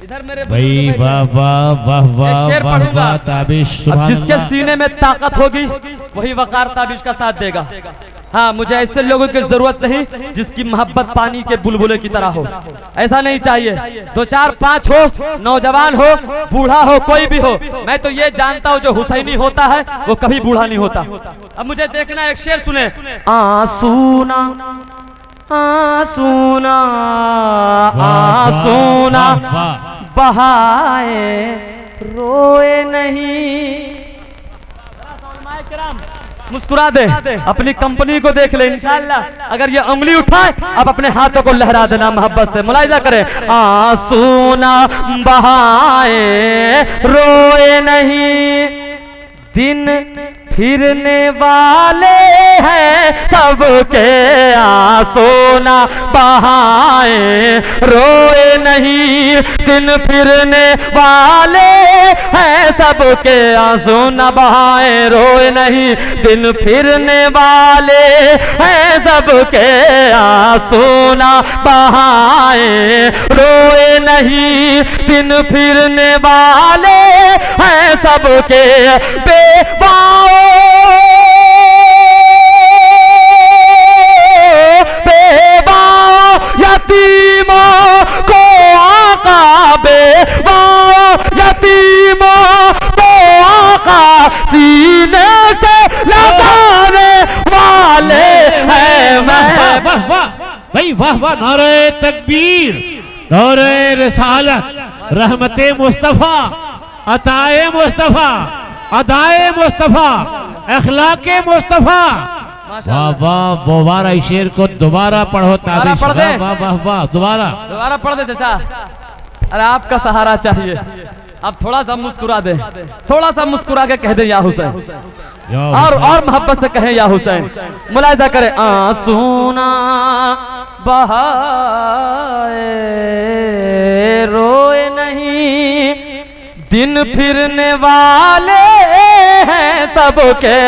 इधर मेरे भाई वाह वाह वाह वाह वाह वाह ताबिश, सुभान जिसके अल्लाह। सीने में ताकत होगी वही वकार ताबिश का साथ देगा। हाँ, मुझे ऐसे लोगों की जरूरत नहीं जिसकी मोहब्बत पानी के बुलबुले की तरह हो। ऐसा नहीं चाहिए। 2 4 5 हो, नौजवान हो, बूढ़ा हो, कोई भी हो। मैं तो ये जानता हूँ जो हुसैनी होता है वो कभी बूढ़ा नहीं होता। अब मुझे देखना, एक शेर सुने। आसूना आसूना आसूना बहाए रोए नहीं। मुस्कुरा दे, अपनी कंपनी को देख ले, इंशाअल्लाह अगर ये उंगली उठाए अब अपने हाथों को लहरा देना मोहब्बत से, मुलाहिजा करें। आसूना बहाए रोए नहीं, दिन फिरने वाले हैं सबके आंसू ना बहाए रोए नहीं। दिन फिरने वाले हैं सबके आंसू ना बहाए रोए नहीं। दिन फिरने वाले हैं सबके आंसू ना बहाए रोए नहीं। दिन फिरने वाले हैं सबके बेवाओ यतीमों को आका, बेवाओ यतीमों को आका सीने से लगाने वाले हैं। मैं भाई वाह वाह, नारे तकबीर, नारे रिसालत, रहमते मुस्तफा, अताए मुस्तफा, अदाए मुस्तफा, अखलाके मुस्तफा। वाह वाह, दोबारा इस शेर को दोबारा पढ़ो ताबिश। पढ़ दे। वाह वाह वाह, दोबारा पढ़ दे चाचा। अरे आपका सहारा चाहिए। अब थोड़ा सा मुस्कुरा दे, थोड़ा सा मुस्कुरा के कह दे या हुसैन, और मोहब्बत से कहे या हुसैन। मुलाहिजा करे। आंसूना बहाए रोए नहीं, दिन फिरने वाले हैं सबके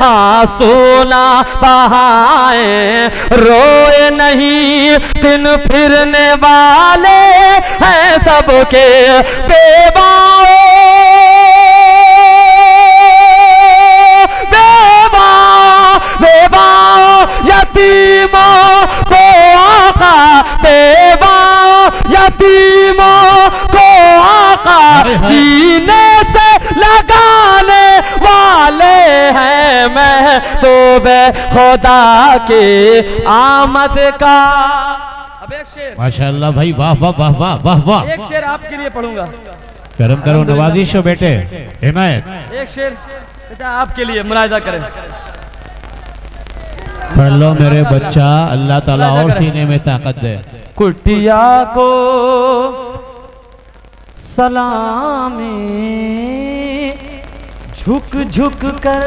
आंसू ना बहाए रोए नहीं। दिन फिरने वाले हैं सबके बेवाओ बेवाओ बेवाओ यतीमों को आका, बेवाओ यतीमों को आका सीने से लगाने वाले हैं। महबूबे खुदा की आमद का। अब एक शेर। माशाअल्लाह भाई, वाह वाह वाह वाह वाह वाह। एक शेर आपके लिए पढ़ूंगा। करम करो, नवाजिश हो बेटे, हिमायत। एक शेर बेटा आपके लिए, मुलाहिजा करें। पढ़ लो मेरे बच्चा, अल्लाह ताला और सीने में ताकत दे। कुटिया को सलामी झुक झुक कर,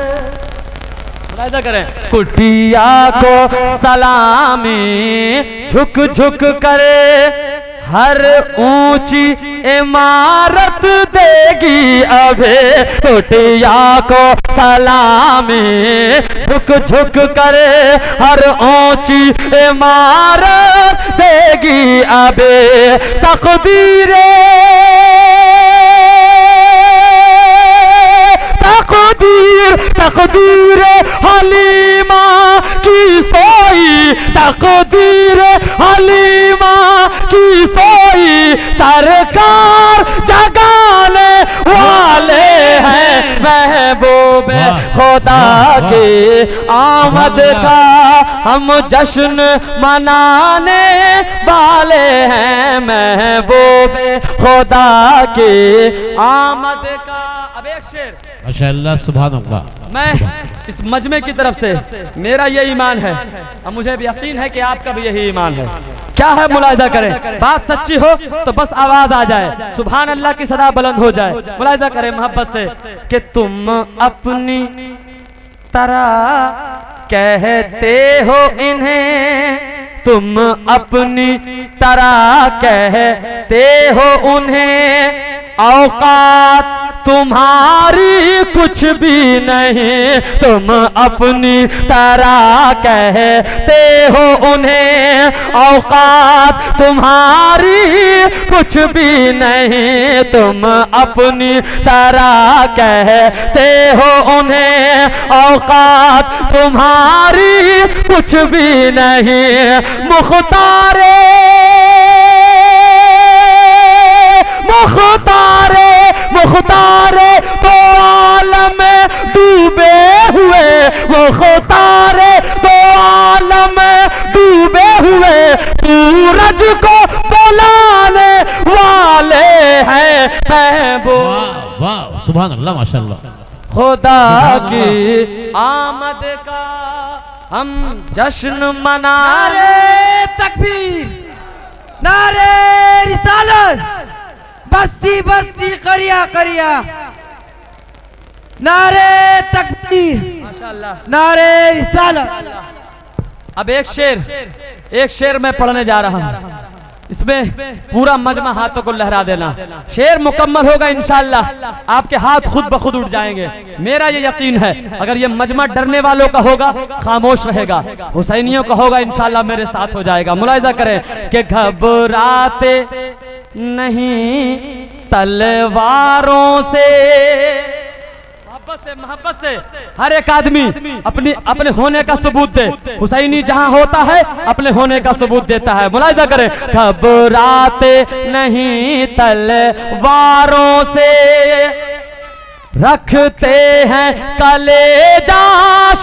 मुलाहिजा करें। कुटिया को सलामी झुक झुक कर, हर ऊंची इमारत देगी अभे। कुटिया को सलामी झुक झुक करे, हर ऊंची इमारत देगी अबे। तकदीरे तकदीर तकदीर हलीमा की सोई, तकदीर हलीमा की सोई सरकार जगाने वाले हैं। महबूबे खुदा के आमद का हम जश्न मनाने वाले हैं। महबूबे खुदा के आमद का। अब एक शेर। माशाअल्लाह, सुभान अल्लाह। मैं इस मजमे की तरफ से, मेरा ये ईमान है और मुझे भी यकीन है कि आपका भी यही ईमान है। क्या है, मुलाहिजा करें। बात सच्ची हो तो बस आवाज आ जाए, सुभान अल्लाह की सदा बुलंद हो जाए। मुलाहिजा करें मोहब्बत से कि तुम अपनी तरह कहते हो इन्हें, तुम अपनी तरह कहते हो उन्हें। औकात तुम्हारी कुछ भी नहीं, तुम अपनी तरह कहते हो उन्हें। औकात तुम्हारी कुछ भी नहीं, तुम अपनी तरह कहते हो उन्हें। औकात तुम्हारी कुछ भी नहीं। मुख्तारे मुख्तारे मुख्तारे तो आलम में डूबे हुए, मुख्तारे तो आलम में डूबे हुए सूरज को बुलाने वाले हैं महबूब। वाह वाह, सुभान अल्लाह, माशाअल्लाह। खुदा की आमद का हम जश्न मना नारे तकबीर, नारे रिसालत, बस्ती बस्ती करिया करिया, नारे तकबीर, माशाअल्लाह। नारे रिसालत। अब एक शेर मैं पढ़ने जा रहा हूँ, इसमें पूरा मजमा हाथों को लहरा देना। शेर मुकम्मल होगा इंशाअल्लाह, आपके हाथ खुद ब खुद उठ जाएंगे, मेरा ये यकीन है। अगर ये मजमा डरने वालों का होगा खामोश रहेगा, हुसैनियों का होगा इंशाअल्लाह मेरे साथ हो जाएगा। मुलाहिजा करें कि घबराते नहीं तलवारों से, मोहब्बत से हर एक आदमी अपने होने का सबूत दे। हुसैनी जहां होता है अपने होने का सबूत देता है। मुलाहिजा करें, घबराते नहीं तलवारों से, रखते हैं कलेजा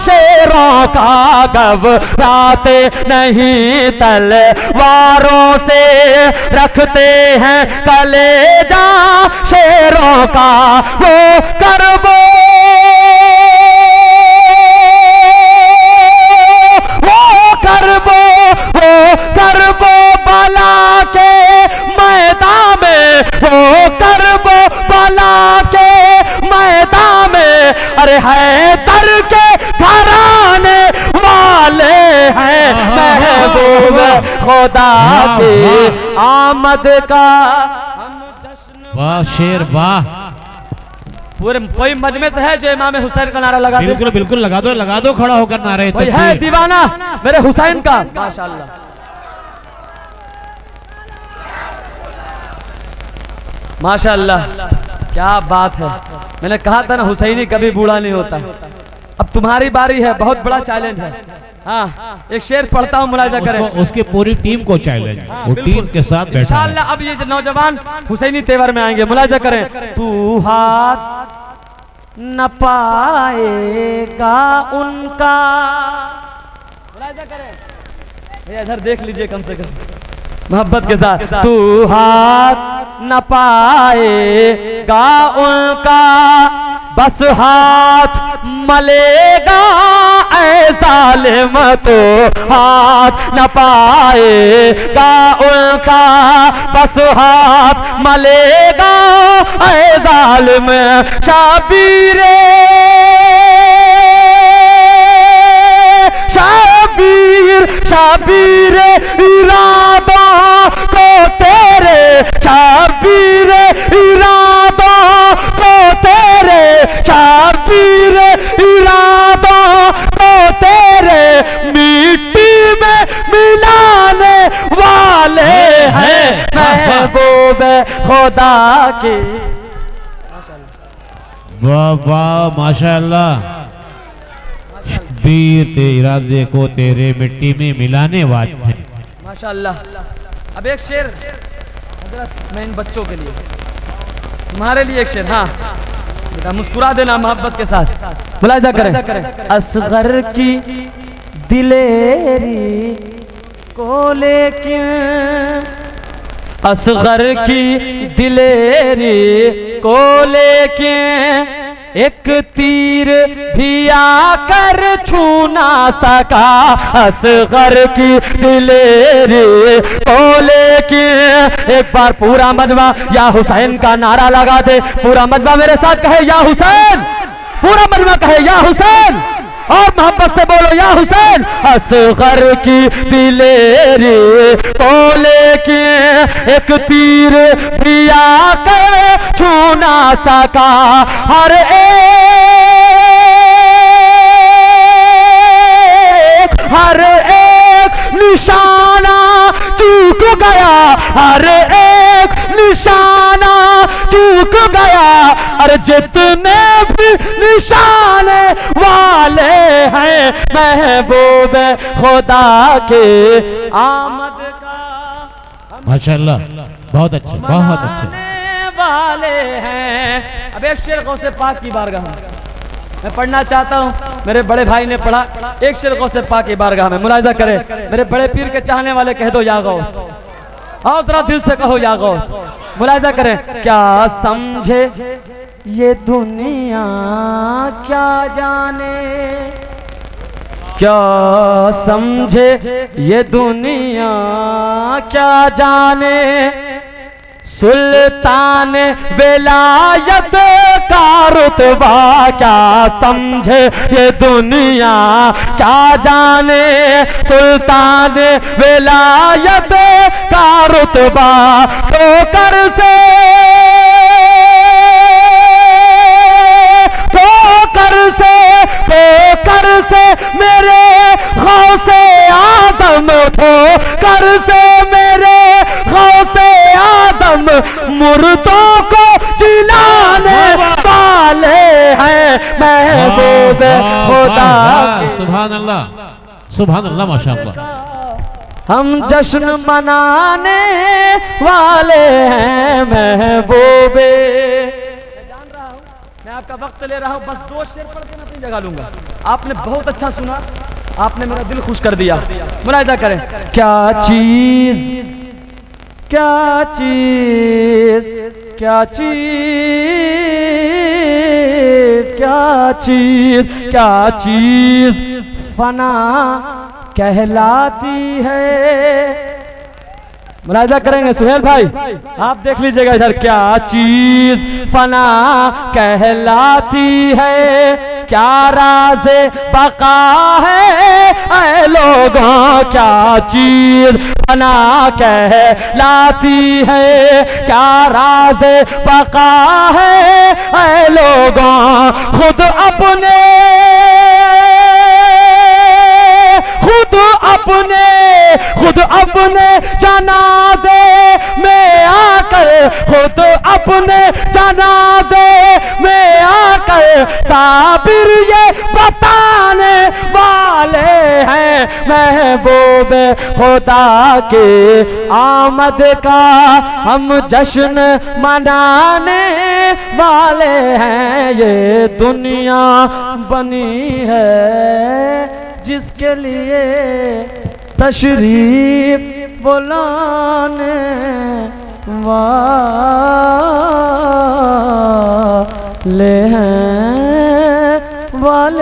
शेरों का, घबराते नहीं तलवारों से, रखते हैं कलेजा शेरों का। वो करबो बला के मैदान में, वो करबो बला के मैदान में, अरे है दर के घराने वाले हैं महबूब खुदा की आमद का हम जश्न। वाह शेर वाह। पूरे कोई मजमे से है जो इमाम हुसैन का नारा लगा दे? बिल्कुल बिल्कुल, लगा दो खड़ा होकर नारे। कोई है दीवाना मेरे हुसैन का? माशाअल्लाह, माशाअल्लाह, क्या बात है। मैंने कहा था ना हुसैनी कभी बूढ़ा नहीं होता। अब तुम्हारी बारी है, बहुत बड़ा चैलेंज है। हाँ, एक शेर पढ़ता हूँ, मुलाहिजा करें। उसके पूरी टीम को चैलेंज, वो टीम के साथ बैठा है। इंशाअल्लाह अब ये नौजवान हुसैनी तेवर में आएंगे। मुलाहिजा करें, तू हाथ न पाएगा उनका। मुलाहिजा करें, भैया इधर देख लीजिए कम से कम मोहब्बत के साथ। तू हाथ न पाएगा उनका, बस हाथ मलेगा ऐ जालिम, तो हाथ न पाएगा उनका, बस हाथ मलेगा ऐ जालिम। शाबीरे शाबीर इरादा को तेरे, शाबीर इरादा को तेरे, शाबीर इरादा को तेरे, मिट्टी में मिलाने वाले हैं महबूब खुदा के। वाह वाह, माशाअल्लाह। वीर ते इरादे को तेरे मिट्टी में मिलाने वाले हैं, माशाअल्लाह। अब एक शेर हजरत, मैं इन बच्चों के लिए, तुम्हारे लिए एक शेर। हाँ बेटा, मुस्कुरा देना मोहब्बत के साथ। मुलाहिजा करें, असगर की दिलेरी को लेकिन, असगर की दिलेरी को लेकिन, एक तीर भी आकर छू ना सका। असगर की दिलेरी को लेकिन, एक बार पूरा मजमा या हुसैन का नारा लगा दे। पूरा मजमा मेरे साथ कहे या हुसैन, पूरा मजमा कहे या हुसैन, और मोहब्बत से बोलो या हुसैन। असगर की दिलेरी बोले कि एक तीर भी आके छू ना सका, हर एक निशाना चूक गया, हर एक निशाना चूक गया। अरे जितने भी निशाने वाले हैं महबूब खुदा के आमद का माशाल्लाह, बहुत अच्छे, बहुत अच्छे। मनाने वाले हैं। अब एक शेर गौसे पाक की बारगाह में मैं पढ़ना चाहता हूँ, मेरे बड़े भाई ने पढ़ा। एक शेर गौसे पाक की बारगाह में मुलाहिजा करें। मेरे बड़े पीर के चाहने वाले कह दो या गौस, और जरा दिल से कहो या गौस। मुलाहिजा करें। क्या समझे ये दुनिया क्या जाने, क्या समझे ये दुनिया क्या जाने, सुल्तान विलायत का रुतबा क्या समझे ये दुनिया क्या जाने, सुल्तान विलायत का रुतबा ठोकर से मेरे गौसे आज़म, ठोकर से मेरे गौसे आज़म मुर्दों को जिलाने वाले हैं महबूब खुदा। सुभान अल्लाह, सुभान अल्लाह, माशाअल्लाह। हम जश्न मनाने वाले हैं महबूबे। मैं आपका वक्त ले रहा हूं, बस 2 शेर पढ़ के मैं अपनी जगह लूंगा। आपने बहुत अच्छा सुना, आपने मेरा दिल खुश कर दिया। मुलाहिजा करें। क्या चीज, क्या चीज, क्या चीज, क्या चीज, क्या चीज फना कहलाती है। मुलाहिजा करेंगे सुहेल भाई, आप देख लीजिएगा इधर। क्या चीज फना कहलाती है, क्या राज़े बका है ऐ लोगों, क्या चीज फना कहलाती है, क्या राज़े बका है ऐ लोगों। खुद अपने जनाजे में आकर, खुद अपने जनाजे में आकर साबिर ये बताने वाले हैं महबूब खुदा के आमद का हम जश्न मनाने वाले हैं। ये दुनिया बनी है जिसके लिए तशरीफ बुलाने वाले हैं वाले